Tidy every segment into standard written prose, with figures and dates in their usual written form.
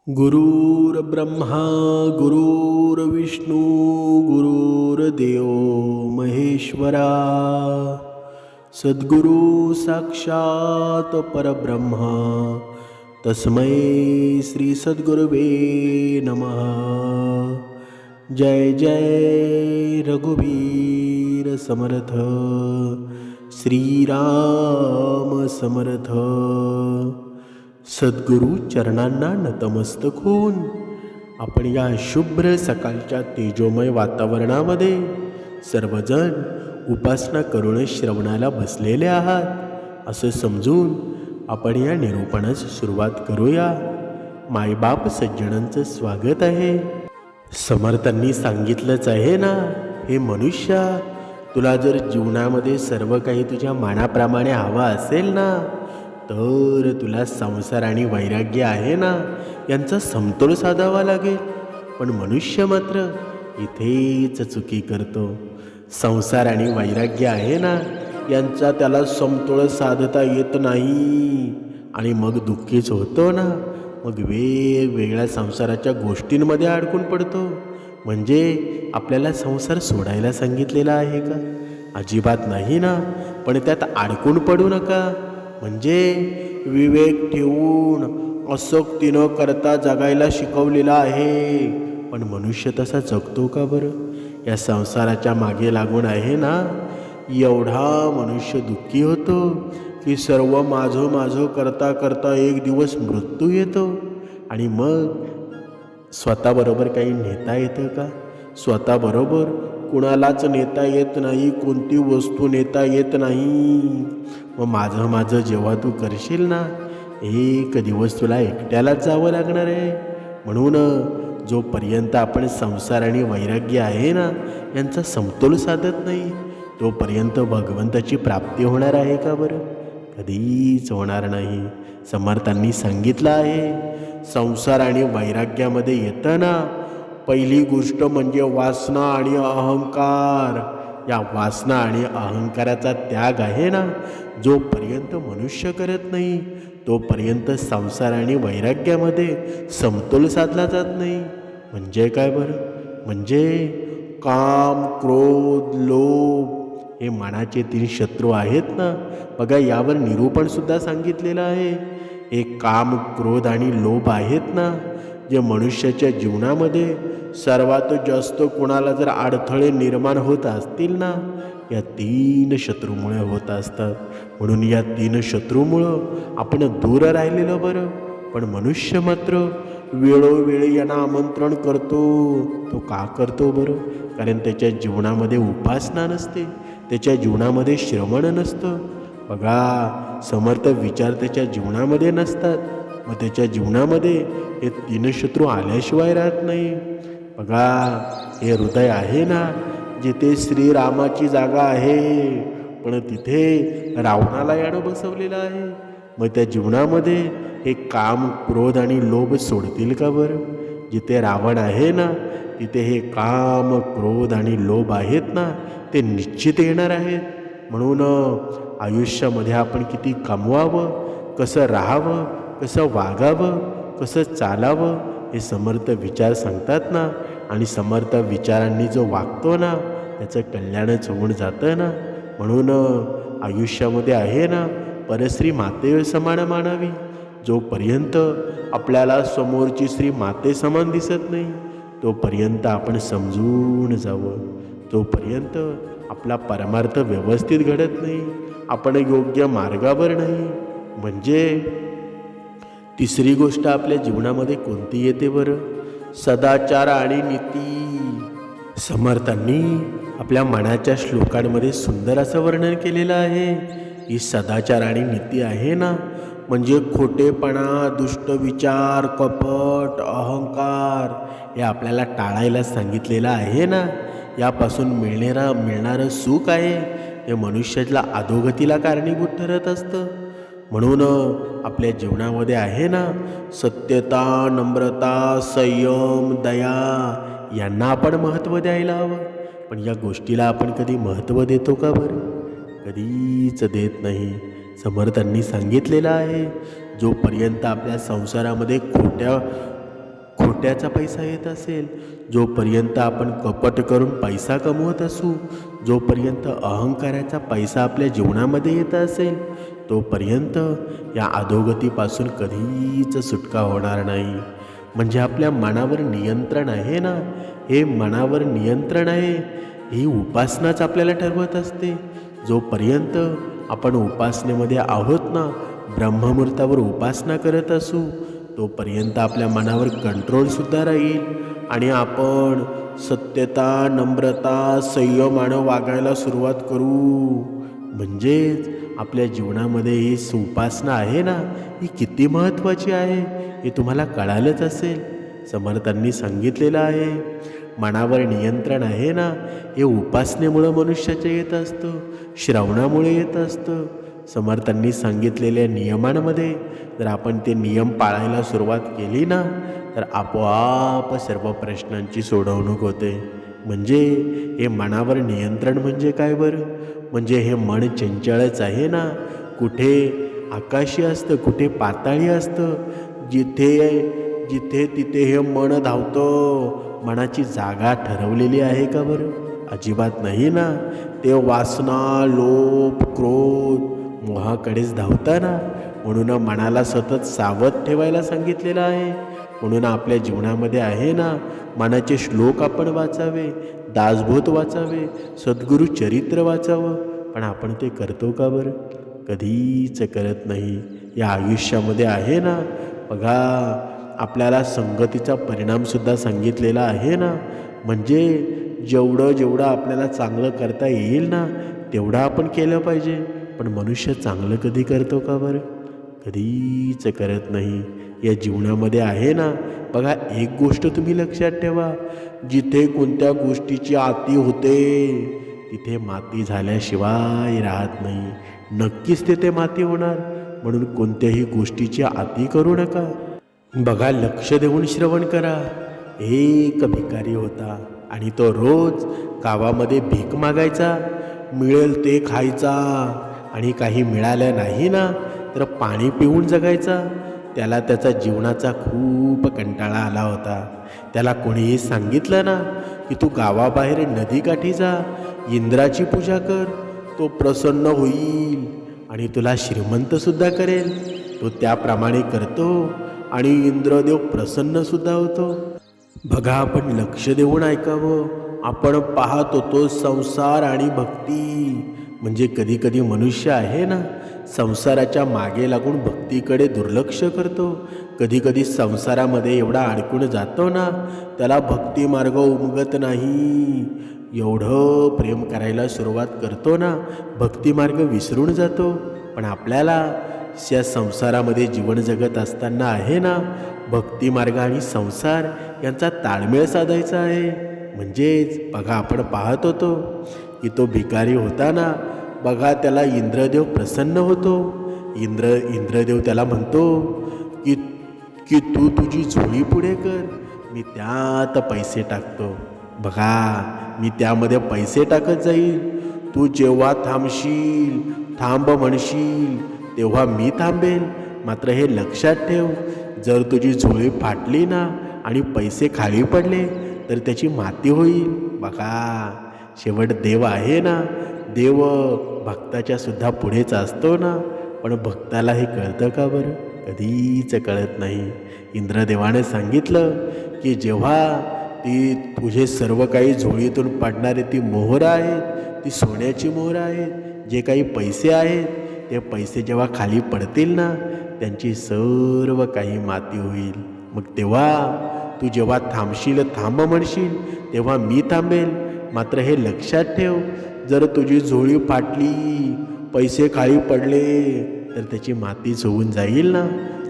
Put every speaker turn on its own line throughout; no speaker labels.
गुरुर्ब्रह्मा गुरुर्विष्णू गुरुर्देव महेश्वरा सद्गुरु साक्षात परब्रह्मा तस्मै श्री सद्गुरुवे नमः। जय जय रघुवीर समर्थ श्रीराम समर्थ। सद्गुरु चरणांना नतमस्तक होऊन आपण या शुभ्र सकाळच्या तेजोमय वातावरणामध्ये सर्वजण उपासना करून श्रवणाला बसलेले आहात असं समजून आपण या निरूपणास सुरुवात करूया। मायबाप सज्जनांचं स्वागत आहे। समर्थांनी सांगितलंच आहे ना, हे मनुष्या, तुला जर जीवनामध्ये सर्व काही तुझ्या मनाप्रमाणे हवं असेल ना, तर तुला संसार आणि वैराग्य आहे ना, यांचा समतोल साधावा लागेल। पण मनुष्य मात्र इथेच चुकी करतो। संसार आणि वैराग्य आहे ना, यांचा त्याला समतोल साधता येत नाही आणि मग दुःखीच होतो ना, मग वेगवेगळ्या संसाराच्या गोष्टींमध्ये अडकून पडतो। म्हणजे आपल्याला संसार सोडायला सांगितलेला आहे का? अजिबात नाही ना, पण त्यात अडकून पडू नका। म्हणजे विवेक ठेवून आसक्तीनं करता जगायला शिकवलेला आहे। पण मनुष्य तसा जगतो का बरं? या संसाराच्या मागे लागून आहे ना, एवढा मनुष्य दुःखी होतो की सर्व माझं माझं करता करता एक दिवस मृत्यू येतो। आणि मग स्वतःबरोबर काही नेता येतं का? स्वतःबरोबर कुणालाच नेता येत नाही, कोणती वस्तू नेता येत नाही। मग माझं माझं जेव्हा तू करशील ना, एक दिवस तुला एकट्यालाच जावं लागणार आहे। म्हणून जोपर्यंत आपण संसार आणि वैराग्य आहे ना, यांचा समतोल साधत नाही, तोपर्यंत भगवंताची प्राप्ती होणार आहे का बरं? कधीच होणार नाही। समर्थांनी सांगितलं आहे, संसार आणि वैराग्यामध्ये येतं ना, पहिली गोष्ट म्हणजे वासना आणि अहंकार। या वासना आणि अहंकाराचा त्याग आहे ना, जोपर्यंत मनुष्य करत नाही, तोपर्यंत संसार आणि वैराग्यामध्ये समतोल साधला जात नाही। म्हणजे काय बरं? म्हणजे काम, क्रोध, लोभ हे मनाचे 3 शत्रू आहेत ना। बघा, यावर निरूपणसुद्धा सांगितलेलं आहे। हे काम, क्रोध आणि लोभ आहेत ना, जे मनुष्याच्या जीवनामध्ये सर्वात जास्त कोणाला जर अडथळे निर्माण होत असतील ना, या 3 शत्रूमुळे होत असतात। म्हणून या 3 शत्रूमुळं आपण दूर राहिलेलं बरं। पण मनुष्य मात्र वेळोवेळी यांना आमंत्रण करतो। तो का करतो बरं? कारण त्याच्या जीवनामध्ये उपासना नसते, त्याच्या जीवनामध्ये श्रवण नसतं। बघा, समर्थ विचार त्याच्या जीवनामध्ये नसतात, मग त्याच्या जीवनामध्ये हे 3 शत्रू आल्याशिवाय राहत नाही। बघा, हे हृदय आहे ना, जिथे श्रीरामाची जागा आहे, पण तिथे रावणाला यानं बसवलेलं आहे। मग त्या जीवनामध्ये हे काम, क्रोध आणि लोभ सोडतील का बरं? जिथे रावण आहे ना, तिथे हे काम, क्रोध आणि लोभ आहेत ना, ते निश्चित येणार आहेत। म्हणून आयुष्यामध्ये आपण किती कमवावं, कसं राहावं, कसं वागावं, कसं चालावं, हे समर्थ विचार सांगतात ना। आणि समर्थ विचारांनी जो वागतो ना, त्याचं कल्याणच होऊन जातं ना। म्हणून आयुष्यामध्ये आहे ना, परश्री माते समान मानावी। जोपर्यंत आपल्याला समोरची श्री माते समान दिसत नाही, तोपर्यंत आपण समजून जावं। तोपर्यंत आपला परमार्थ व्यवस्थित घडत नाही, आपण योग्य मार्गावर नाही। म्हणजे तिसरी गोष्ट आपल्या जीवनामध्ये कोणती येते बरं? सदाचार आणि नीती। समर्थांनी आपल्या मनाच्या श्लोकांमध्ये सुंदर असं वर्णन केलेलं आहे। ही सदाचार आणि नीती आहे ना, म्हणजे खोटेपणा, दुष्ट विचार, कपट, अहंकार हे आपल्याला टाळायला सांगितलेलं आहे ना। यापासून मिळणारं सुख आहे, हे मनुष्याला अधोगतीला कारणीभूत ठरत असतं। म्हणून आपल्या जीवनामध्ये आहे ना, सत्यता, नम्रता, संयम, दया यांना आपण महत्त्व द्यायला हवं। पण या गोष्टीला आपण कधी महत्त्व देतो का बरं? कधीच देत नाही। समर्थांनी सांगितलेलं आहे, जोपर्यंत आपल्या संसारामध्ये खोट्या खोट्याचा पैसा येत असेल, जोपर्यंत आपण कपट करून पैसा कमवत असू, जोपर्यंत अहंकाराचा पैसा आपल्या जीवनामध्ये येत असेल, तोपर्यंत या अधोगतीपासून कधीच सुटका होणार नाही. म्हणजे आपल्या मनावर नियंत्रण आहे ना, हे मनावर नियंत्रण आहे, ही उपासनाच आपल्याला ठरवत असते. जोपर्यंत आपण उपासनेमध्ये आहोत ना, ब्रह्ममुहूर्तावर उपासना करत असू, तोपर्यंत आपल्या मनावर कंट्रोलसुद्धा राहील आणि आपण सत्यता, नम्रता, संयमानं वागायला सुरुवात करू. म्हणजेच आपल्या जीवनामध्ये ही उपासना आहे ना, ही किती महत्त्वाची आहे हे तुम्हाला कळालंच असेल. समर्थांनी सांगितलेलं आहे, मनावर नियंत्रण आहे ना, हे उपासनेमुळं मनुष्याचं येत असतं, श्रवणामुळे येत असतं. समर्थांनी सांगितलेल्या नियमांमध्ये जर आपण ते नियम पाळायला सुरुवात केली ना, तर आपोआप सर्व प्रश्नांची सोडवणूक होते. म्हणजे हे मनावर नियंत्रण म्हणजे काय बरं? म्हणजे हे मन चंचळच आहे ना, कुठे आकाशी असतं, कुठे पाताळी असतं. जिथे तिथे हे मन धावतं. मनाची जागा ठरवलेली आहे का बरं? अजिबात नाही ना. ते वासना, लोभ, क्रोध, मोहाकडेच धावताना. म्हणून मनाला सतत सावध ठेवायला सांगितलेलं आहे. म्हणून आपल्या जीवनामध्ये आहे ना, मनाचे श्लोक आपण वाचावे, दासबोध वाचावे, सद्गुरू चरित्र वाचावं. पण आपण ते करतो का बरं? कधीच करत नाही. या आयुष्यामध्ये आहे ना, बघा आपल्याला संगतीचा परिणामसुद्धा सांगितलेला आहे ना. म्हणजे जेवढं आपल्याला चांगलं करता येईल ना, तेवढं आपण केलं पाहिजे. पण मनुष्य चांगलं कधी करतो का बरं? कधीच करत नाही. या जीवनामध्ये आहे ना, बघा एक गोष्ट तुम्ही लक्षात ठेवा, जिथे कोणत्या गोष्टीची आती होते तिथे माती झाल्याशिवाय राहत नाही. नक्कीच तिथे माती होणार. म्हणून कोणत्याही गोष्टीची आती करू नका. बघा, लक्ष देऊन श्रवण करा. एक भिकारी होता आणि तो रोज गावामध्ये भीक मागायचा. मिळेल ते खायचा आणि काही मिळालं नाही ना तर पाणी पिऊन जगायचा. त्याला त्याचा जीवनाचा खूप कंटाळा आला होता. त्याला कोणीही सांगितलं ना की तू गावाबाहेर नदीकाठी जा, इंद्राची पूजा कर, तो प्रसन्न होईल आणि तुला श्रीमंतसुद्धा करेल. तो त्याप्रमाणे करतो आणि इंद्रदेव प्रसन्नसुद्धा होतो. बघा, आपण लक्ष देऊन ऐकावं. आपण पाहत होतो संसार आणि भक्ती. म्हणजे कधी कधी मनुष्य आहे ना, संसाराच्या मागे लागून भक्तीकडे दुर्लक्ष करतो. कधी कधी संसारामध्ये एवढा अडकून जातो ना, त्याला भक्ती मार्ग उमगत नाही. एवढं प्रेम करायला सुरुवात करतो ना, भक्ती मार्ग विसरून जातो. पण आपल्याला या संसारामध्ये जीवन जगत असताना आहे ना, भक्ती मार्ग आणि संसार यांचा ताळमेळ साधायचा आहे. म्हणजेच बघा, आपण पाहत होतो की तो भिकारी होता ना, बघा त्याला इंद्रदेव प्रसन्न होतो. इंद्रदेव त्याला म्हणतो की तू तुझी झोळी पुढे कर, मी त्यात पैसे टाकतो. बघा, मी त्यामध्ये पैसे टाकत जाईल. तू जेव्हा थांब म्हणशील तेव्हा मी थांबेल. मात्र हे लक्षात ठेव, जर तुझी झोळी फाटली ना आणि पैसे खाली पडले तर त्याची माती होईल. बघा, शेवट देव आहे ना, देव भक्ताच्या सुद्धा पुढेच असतो ना. पण भक्ताला हे कळतं का बरं? कधीच कळत नाही. इंद्रदेवाने सांगितलं की जेव्हा ती तुझे सर्व काही झोळीतून पडणारे ती मोहरं आहेत, ती सोन्याची मोहरं आहेत, जे काही पैसे आहेत ते पैसे जेव्हा खाली पडतील ना, त्यांची सर्व काही माती होईल. मग तेव्हा तू जेव्हा थांब म्हणशील तेव्हा मी थांबेल. मात्र हे लक्षात ठेव, जर तुझी झोळी फाटली, पैसे खाली पडले तर त्याची मातीच होऊन जाईल ना.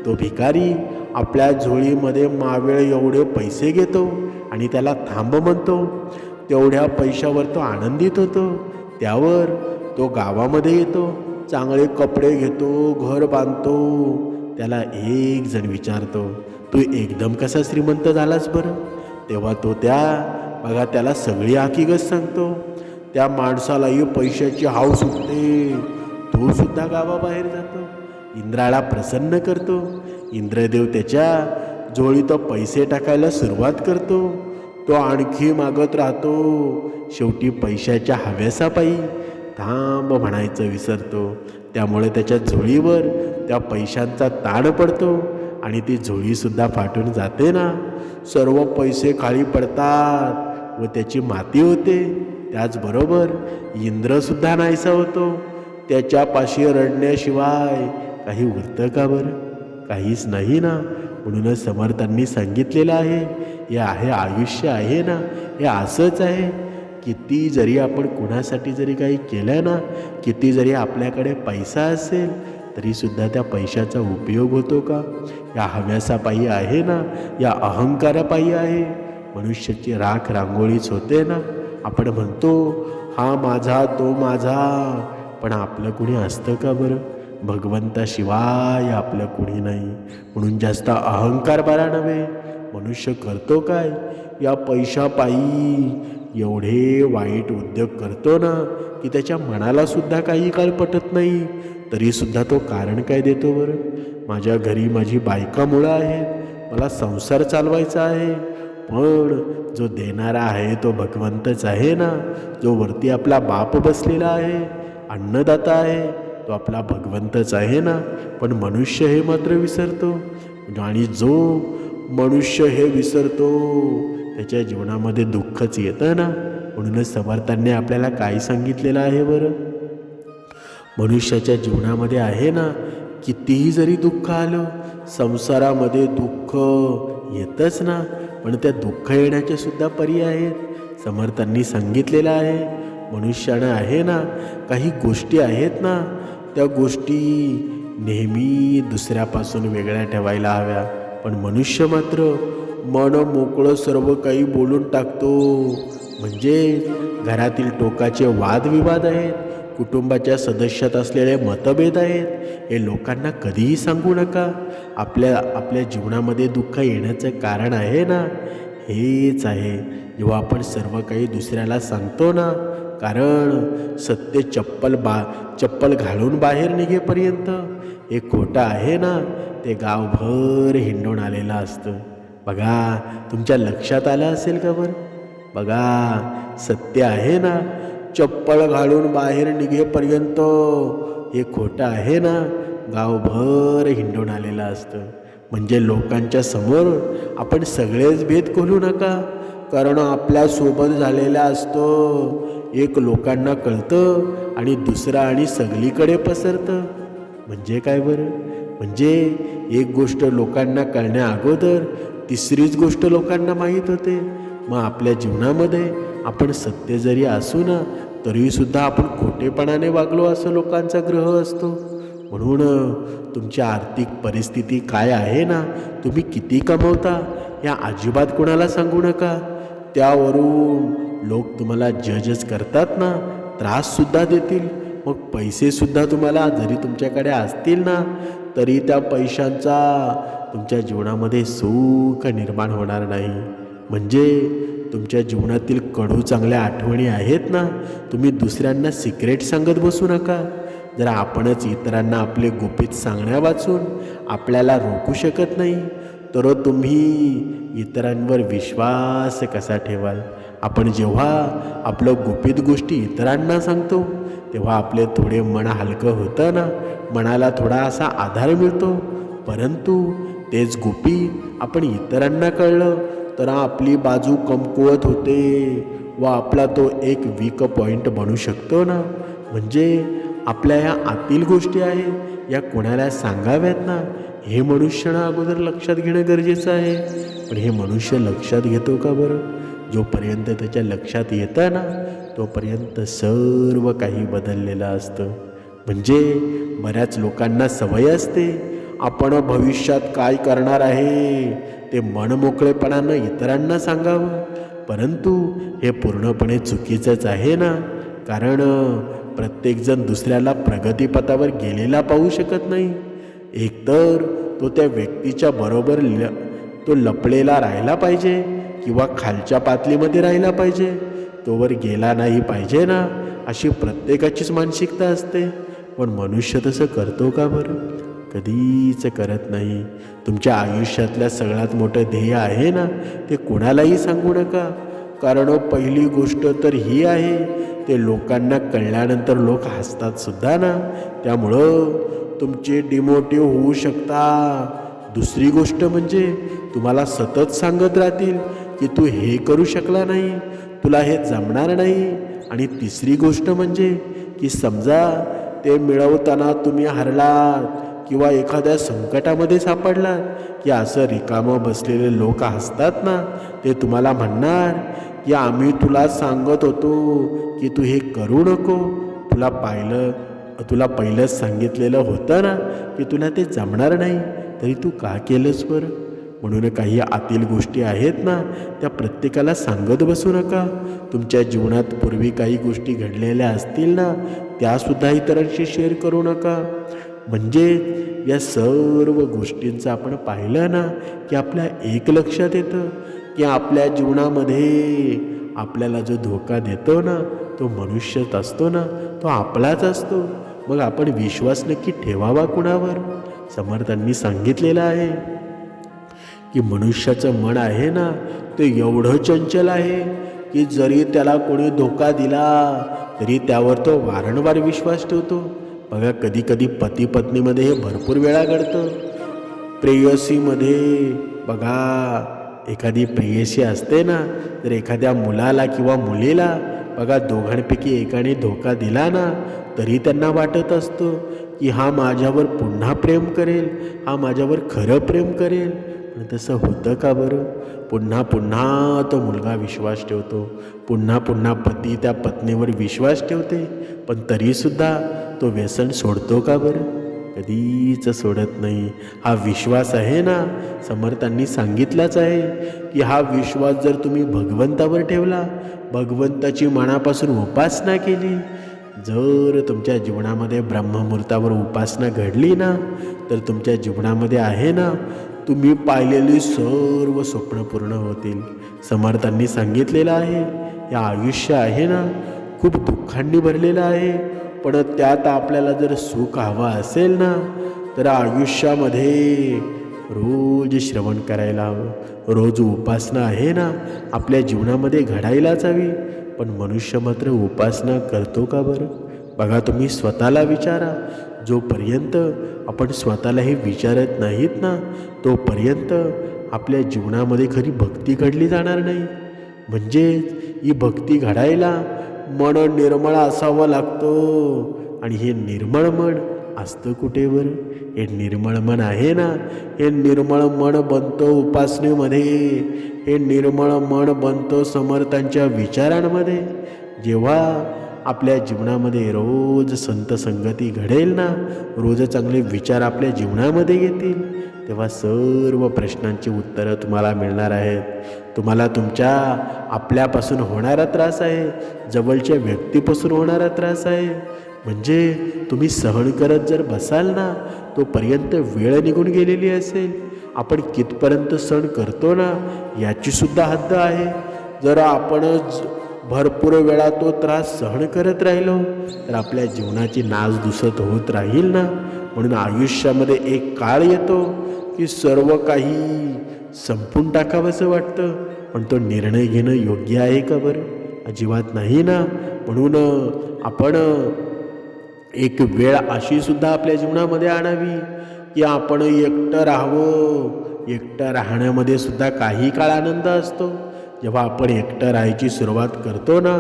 तो भिकारी आपल्या झोळीमध्ये मावेळ एवढे पैसे घेतो आणि त्याला थांब म्हणतो. तेवढ्या पैशावर तो आनंदित होतो. त्यावर तो गावामध्ये येतो, चांगले कपडे घेतो, घर बांधतो. त्याला एक जण विचारतो, तू एकदम कसा श्रीमंत झालास बरं? तेव्हा तो त्याला सगळी हकीकत सांगतो. त्या माणसालाही पैशाची हाव सुटते. तो सुद्धा गावाबाहेर जातो, इंद्राला प्रसन्न करतो. इंद्रदेव त्याच्या झोळीत पैसे टाकायला सुरुवात करतो, तो आणखी मागत राहतो. शेवटी पैशाच्या हव्यासापायी थांब म्हणायचं विसरतो. त्यामुळे त्याच्या झोळीवर त्या पैशांचा ताण पडतो आणि ती झोळीसुद्धा फाटून जाते ना. सर्व पैसे खाली पडतात व त्याची माती होते. त्याचबरोबर इंद्रसुद्धा नाहीसा होतो. त्याच्यापाशी रडण्याशिवाय काही उरतं का बरं? काहीच नाही ना. म्हणूनच समर्थांनी सांगितलेलं आहे, हे आहे आयुष्य आहे ना, हे असंच आहे. किती जरी आपण कुणासाठी जरी काही केलं ना, किती जरी आपल्याकडे पैसा असेल तरीसुद्धा त्या पैशाचा उपयोग होतो का? या हव्यासापायी आहे ना, या अहंकारापायी आहे. मनुष्याची राख रांगोळीच होते ना. आपण म्हणतो हा माझा तो माझा, पण आपलं कुणी असतं का बरं? भगवंताशिवाय आपलं कुणी नाही. म्हणून जास्त अहंकार बरा नव्हे. मनुष्य करतो काय? या पैशापायी एवढे वाईट उद्योग करतो ना की त्याच्या मनाला सुद्धा काही काळ पटत नाही. तरीसुद्धा तो कारण काय देतो बरं? माझ्या घरी माझी बायका मुलं आहेत, मला संसार चालवायचा आहे. पण जो देणारा आहे तो भगवंतच आहे ना. जो वरती आपला बाप बसलेला आहे, अन्नदाता आहे, तो आपला भगवंतच आहे ना. पण मनुष्य हे मात्र विसरतो. आणि जो मनुष्य हे विसरतो त्याच्या जीवनामध्ये दुःखच येतं ना. म्हणूनच समर्थांनी आपल्याला काय सांगितलेलं आहे बरं? मनुष्याच्या जीवनामध्ये आहे ना, कितीही जरी दुःख आलं, संसारामध्ये दुःख येतच ना. पण त्या दुःख येण्याचे सुद्धा पर्याय आहेत. समर्थांनी सांगितलेलं आहे, मनुष्यानं आहे ना, काही गोष्टी आहेत ना, त्या गोष्टी नेहमी दुसऱ्यापासून वेगळ्या ठेवायला हव्या. पण मनुष्य मात्र मन मोकळं सर्व काही बोलून टाकतो. म्हणजे घरातील टोकाचे वादविवाद आहेत, कुटुंबाच्या सदस्यात असलेले मतभेद आहेत, हे लोकांना कधीही सांगू नका. आपल्या जीवनामध्ये दुःख येण्याचं कारण आहे ना, हेच आहे जेव्हा आपण सर्व काही दुसऱ्याला सांगतो ना. कारण सत्य चप्पल घालून बाहेर निघेपर्यंत हे खोटं आहे ना, ते गावभर हिंडून आलेलं असतं. बघा, तुमच्या लक्षात आलं असेल का बरं? बघा, सत्य आहे ना, चप्पल घालून बाहेर निघेपर्यंत हे खोटं आहे ना, गावभर हिंडून आलेलं असतं. म्हणजे लोकांच्या समोर आपण सगळेच भेद खोलू नका, कारण आपल्यासोबत झालेला असतो एक लोकांना कळतं आणि दुसरा आणि सगळीकडे पसरतं. म्हणजे काय बरं? म्हणजे एक गोष्ट लोकांना कळण्या अगोदर तिसरीच गोष्ट लोकांना माहीत होते. मग आपल्या जीवनामध्ये आपण सत्य जरी असू ना, तरीसुद्धा आपण खोटेपणाने वागलो असं लोकांचा ग्रह असतो. म्हणून तुमची आर्थिक परिस्थिती काय आहे ना, तुम्ही किती कमवता, या अजिबात कोणाला सांगू नका. त्यावरून लोक तुम्हाला जजच करतात ना, त्राससुद्धा देतील. मग पैसेसुद्धा तुम्हाला जरी तुमच्याकडे असतील ना, तरी त्या पैशांचा तुमच्या जीवनामध्ये सुख निर्माण होणार नाही. म्हणजे तुमच्या जीवनातील कडू चांगल्या आठवणी आहेत ना, तुम्ही दुसऱ्यांना सिक्रेट सांगत बसू नका. जर आपणच इतरांना आपले गुपित सांगण्या वाचून आपल्याला रोखू शकत नाही, तर तुम्ही इतरांवर विश्वास कसा ठेवाल? आपण जेव्हा आपलं गुपित गोष्टी इतरांना सांगतो तेव्हा आपले थोडे मन हलकं होतं ना, मनाला थोडा असा आधार मिळतो. परंतु तेच गुपित आपण इतरांना कळलं तर आपली बाजू कमकुवत होते व आपला तो एक वीक पॉईंट बनू शकतो ना. म्हणजे आपल्या या आतील गोष्टी आहेत, या कोणाला सांगाव्यात ना, हे मनुष्यानं अगोदर लक्षात घेणं गरजेचं आहे. पण हे मनुष्य लक्षात घेतो का बरं? जोपर्यंत त्याच्या लक्षात येतं ना, तोपर्यंत सर्व काही बदललेलं असतं. म्हणजे बऱ्याच लोकांना सवय असते, आपण भविष्यात काय करणार आहे ते मनमोकळेपणानं इतरांना सांगावं. परंतु हे पूर्णपणे चुकीचंच आहे ना. कारण प्रत्येकजण दुसऱ्याला प्रगतीपथावर गेलेला पाहू शकत नाही. एकतर तो त्या व्यक्तीच्या बरोबर तो लपलेला राहिला पाहिजे किंवा खालच्या पातळीमध्ये राहिला पाहिजे, तोवर गेला नाही पाहिजे ना, अशी प्रत्येकाचीच मानसिकता असते. पण मनुष्य तसं करतो का बरं? कधीच करत नाही. तुमच्या आयुष्यातल्या सगळ्यात मोठं ध्येय आहे ना, ते कोणालाही सांगू नका. कारण पहिली गोष्ट तर ही आहे, ते लोकांना कळल्यानंतर लोक हसतात सुद्धा ना, त्यामुळं तुमचे डिमोटिव्ह होऊ शकता. दुसरी गोष्ट म्हणजे तुम्हाला सतत सांगत राहतील की तू हे करू शकला नाही, तुला हे जमणार नाही. आणि तिसरी गोष्ट म्हणजे की समजा ते मिळवताना तुम्ही हरलात किंवा एखाद्या संकटामध्ये सापडलात, की असं रिकामं बसलेले लोक हसतात ना, ते तुम्हाला म्हणणार की आम्ही तुला सांगत होतो की तू हे करू नको, तुला पहिलंच सांगितलेलं होतं ना की तुला ते जमणार नाही, तरी तू का केलंस बरं. म्हणून काही आतील गोष्टी आहेत ना, त्या प्रत्येकाला सांगत बसू नका. तुमच्या जीवनात पूर्वी काही गोष्टी घडलेल्या असतील ना, त्यासुद्धा इतरांशी शेअर करू नका. म्हणजे या सर्व गोष्टींचं आपण पाहिलं ना, की आपल्या एक लक्षात येतं की आपल्या जीवनामध्ये आपल्याला जो धोका देतो ना, तो मनुष्यच असतो ना, तो आपलाच असतो. मग आपण विश्वास नक्की ठेवावा कुणावर. समर्थांनी सांगितलेलं आहे की मनुष्याचं मन आहे ना, ते एवढं चंचल आहे की जरी त्याला कोणी धोका दिला तरी त्यावर तो वारंवार विश्वास ठेवतो. बघा, कधी कधी पती पत्नीमध्ये हे भरपूर वेळा घडतं. प्रेयसीमध्ये बघा, एखादी प्रेयसी असते ना, तर एखाद्या मुलाला किंवा मुलीला बघा दोघांपैकी एकाने धोका दिला ना, तरी त्यांना वाटत असतं की हा माझ्यावर पुन्हा प्रेम करेल, हा माझ्यावर खरं प्रेम करेल. पण तसं होतं का बरं. पुन्हा पुन्हा तो मुलगा विश्वास ठेवतो, पुन्हा पुन्हा पती त्या पत्नीवर विश्वास ठेवते, पण तरीसुद्धा तो व्यसन सोडतो का बरं. कधीच सोडत नाही. हा विश्वास आहे ना, समर्थांनी सांगितलंच आहे की हा विश्वास जर तुम्ही भगवंतावर ठेवला, भगवंताची मनापासून उपासना केली, जर तुमच्या जीवनामध्ये ब्रह्ममुहूर्तावर उपासना घडली ना, तर तुमच्या जीवनामध्ये आहे ना, तुम्ही पाहिलेली सर्व स्वप्न पूर्ण होतील. समर्थांनी सांगितलेलं आहे, हे आयुष्य आहे ना, खूप दुःखांनी भरलेलं आहे, पण त्यात आपल्याला जर सुख हवं असेल ना, तर आयुष्यामध्ये रोज श्रवण करायला हवं, रोज उपासना आहे ना आपल्या जीवनामध्ये घडायलाच हवी. पण मनुष्य मात्र उपासना करतो का बरं. बघा, तुम्ही स्वतःला विचारा. जोपर्यंत आपण स्वतःला हे विचारत नाहीत ना, तोपर्यंत आपल्या जीवनामध्ये खरी भक्ती घडली जाणार नाही. म्हणजेच ही भक्ती घडायला मन निर्मळ असावं लागतं. आणि हे निर्मळ मन असतं कुठे बरं. हे निर्मळ मन आहे ना, हे निर्मळ मन बनतं उपासनेमध्ये, हे निर्मळ मन बनतं समर्थांच्या विचारांमध्ये. जेव्हा आपल्या जीवनामध्ये रोज संत संगती घडेल ना, रोज चांगले विचार आपल्या जीवनामध्ये येतील, तेव्हा सर्व प्रश्नांची उत्तरं तुम्हाला मिळणार आहेत. तुम्हाला तुमच्या आपल्यापासून होणारा त्रास आहे, जवळच्या व्यक्तीपासून होणारा त्रास आहे, म्हणजे तुम्ही सहन करत जर बसाल ना, तोपर्यंत वेळ निघून गेलेली असेल. आपण कितपर्यंत सहन करतो ना, याचीसुद्धा हद्द आहे. जर आपण भरपूर वेळा तो त्रास सहन करत राहिलो, तर आपल्या जीवनाची नासधूसत होत राहील ना. म्हणून आयुष्यामध्ये एक काळ येतो की सर्व काही संपून टाकावंसं वाटतं, पण तो निर्णय घेणं योग्य आहे का बरं. अजिबात नाही ना. म्हणून आपण एक वेळ अशीसुद्धा आपल्या जीवनामध्ये आणावी की आपण एकटं राहावं. एकटं राहण्यामध्ये सुद्धा काही काळ आनंद असतो. जेव्हा आपण एकटं राहायची सुरुवात करतो ना,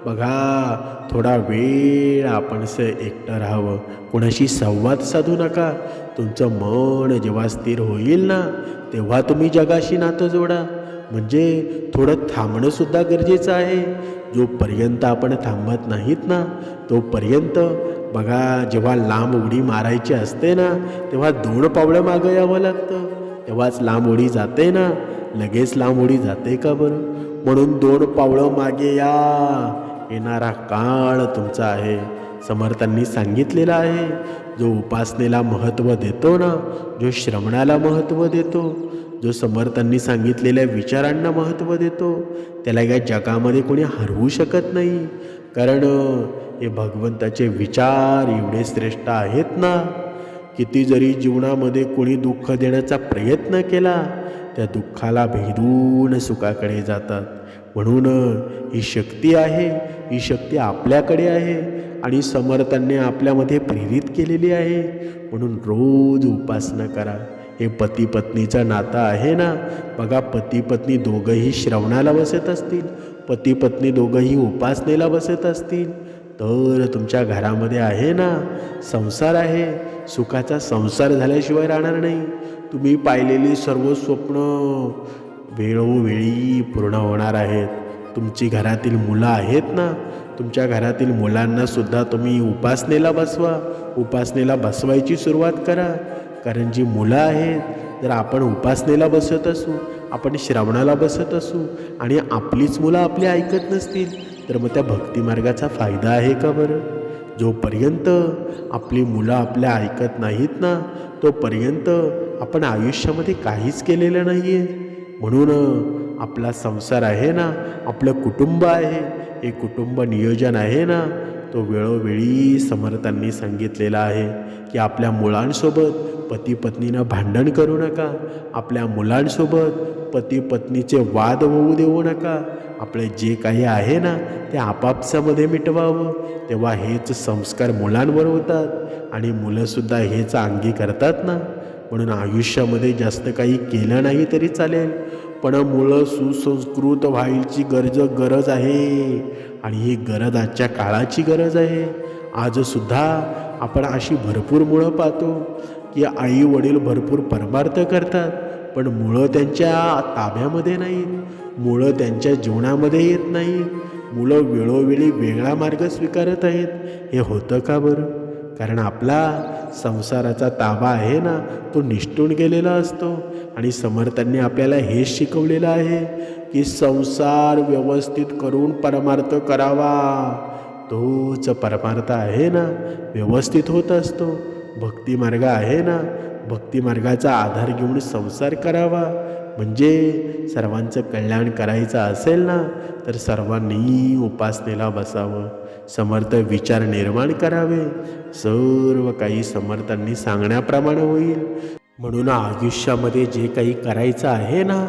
बघा, थोडा वेळ आपण एकटं राहावं, कोणाशी संवाद साधू नका. तुमचं मन जेव्हा स्थिर होईल ना, तेव्हा तुम्ही जगाशी नातं जोडा. म्हणजे थोडं थांबणंसुद्धा गरजेचं आहे. जोपर्यंत आपण थांबत नाहीत ना, तोपर्यंत बघा, जेव्हा लांब उडी मारायची असते ना, तेव्हा 2 पावलं मागं यावं लागतं, तेव्हाच लांब उडी जाते ना. लगेच लांब उडी जाते का बरं. म्हणून 2 पावलं मागे या, येणारा काळ तुमचा आहे. समर्थांनी सांगितलेलं आहे, जो उपासनेला महत्त्व देतो ना, जो श्रवणाला महत्त्व देतो, जो समर्थांनी सांगितलेल्या विचारांना महत्त्व देतो, त्याला या जगामध्ये कोणी हरवू शकत नाही. कारण हे भगवंताचे विचार एवढे श्रेष्ठ आहेत ना, किती जरी जीवनामध्ये कोणी दुःख देण्याचा प्रयत्न केला, त्या दुःखाला भेदून सुखाकडे जातात. म्हणून ही शक्ती आहे, ही शक्ती आपल्याकडे आहे आणि समर्थांनी आपल्यामध्ये प्रेरित केलेली आहे. म्हणून रोज उपासना करा. हे पती पत्नीचं नातं आहे ना, बघा पती पत्नी दोघंही श्रवणाला बसत असतील, पती पत्नी दोघंही उपासनेला बसत असतील, तर तुमच्या घरामध्ये आहे ना संसार आहे. सुखाचा संसार झाल्याशिवाय राहणार नाही. तुम्ही पाहिलेली सर्व स्वप्न वेळोवेळी पूर्ण होणार आहेत. तुमची घरातील मुलं आहेत ना, तुमच्या घरातील मुलांनासुद्धा तुम्ही उपासनेला बसवा, उपासनेला बसवायची सुरुवात करा. कारण जी मुलं आहेत, जर आपण उपासनेला बसत असू, आपण श्रवणाला बसत असू आणि आपलीच मुलं आपली ऐकत नसतील, तर मग त्या भक्तिमार्गाचा फायदा आहे का बरं? जोपर्यंत आपली मुलं आपल्या ऐकत नाहीत ना, तोपर्यंत आपण आयुष्यामध्ये काहीच केलेलं नाही आहे. म्हणून आपला संसार आहे ना, आपलं कुटुंब आहे, हे कुटुंब नियोजन आहे ना, तो वेळोवेळी समर्थांनी सांगितलेला आहे की आपल्या मुलांसोबत पती पत्नीनं भांडण करू नका, आपल्या मुलांसोबत पती पत्नीचे वाद होऊ देऊ नका. आपले जे काही आहे ना ते आपापसामध्ये मिटवावं. तेव्हा हेच संस्कार मुलांवर होतात आणि मुलंसुद्धा हेच अंगी करतात ना. म्हणून आयुष्यामध्ये जास्त काही केलं नाही तरी चालेल, पण मुलं सुसंस्कृत व्हायची गरज आहे आणि ही गरज आजच्या काळाची गरज आहे. आजसुद्धा आपण अशी भरपूर मुलं पाहतो की आई वडील भरपूर परमार्थ करतात, पण मुलं त्यांच्या ताब्यामध्ये नाहीत, मुलं त्यांच्या जीवनामध्ये येत नाहीत. मुलं वेळोवेळी वेगळा मार्ग स्वीकारत आहेत. हे होतं का बरं? कारण आपला संसाराचा ताबा आहे ना, तो निष्ठून गेलेला असतो. आणि समर्थांनी आपल्याला हेच शिकवलेलं आहे की संसार व्यवस्थित करून परमार्थ करावा. तोच परमार्थ आहे ना व्यवस्थित होत असतो. भक्तिमार्ग आहे ना, भक्तिमार्गाचा आधार घेऊन संसार करावा. म्हणजे सर्वांचं कल्याण करायचं असेल ना, तर सर्वांनी उपासनेला बसावं, समर्थ विचार निर्माण करावे. सर्व काही समर्थांनी सांगण्याप्रमाणे होईल. म्हणून आयुष्यामध्ये जे काही करायचं आहे ना,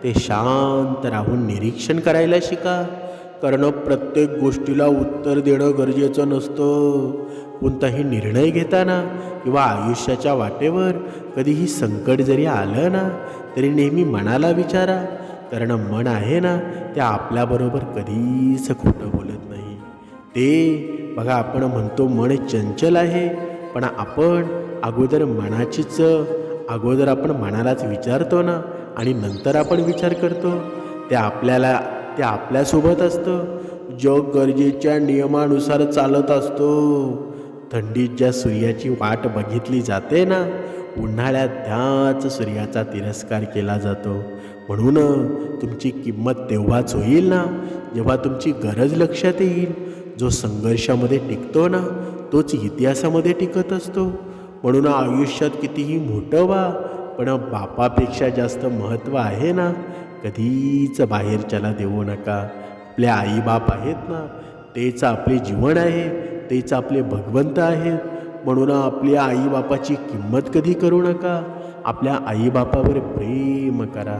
ते शांत राहून निरीक्षण करायला शिका. कारण प्रत्येक गोष्टीला उत्तर देणं गरजेचं नसतं. कोणताही निर्णय घेताना किंवा आयुष्याच्या वाटेवर कधीही संकट जरी आलं ना, तरी नेहमी मनाला विचारा. कारण मन आहे ना, ते आपल्याबरोबर कधीच खोटं बोलत नाही. ते बघा, आपण म्हणतो मन चंचल आहे, पण आपण अगोदर आपण मनालाच विचारतो ना, आणि नंतर आपण विचार करतो. ते आपल्यासोबत असतं. जग गरजेच्या नियमानुसार चालत असतो. थंडीत ज्या सूर्याची वाट बघितली जाते ना, उन्हाळ्यात त्याच सूर्याचा तिरस्कार केला जातो. म्हणून तुमची किंमत तेव्हाच होईल ना, जेव्हा तुमची गरज लक्षात येईल. जो संघर्षामध्ये टिकतो ना, तोच इतिहासामध्ये टिकत असतो. म्हणून आयुष्यात कितीही मोठं व्हा, पण बापापेक्षा जास्त महत्त्व आहे ना, कधीच बाहेरच्याला देऊ नका. आपले आईबाप आहेत ना, तेच आपले जीवन आहे, तेच आपले भगवंत आहेत. म्हणून आपल्या आईबापाची किंमत कधी करू नका. आपल्या आईबापावर प्रेम करा.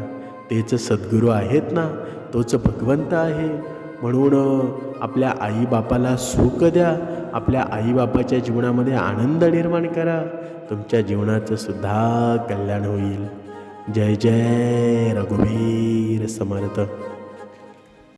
तेच सद्गुरू आहेत ना, तोच भगवंत आहे. म्हणून आपल्या आईबापाला सुख द्या. आपल्या आईबापाच्या जीवनामध्ये आनंद निर्माण करा. तुमच्या जीवनाचं सुद्धा कल्याण होईल. जय जय रघुवीर समर्थ.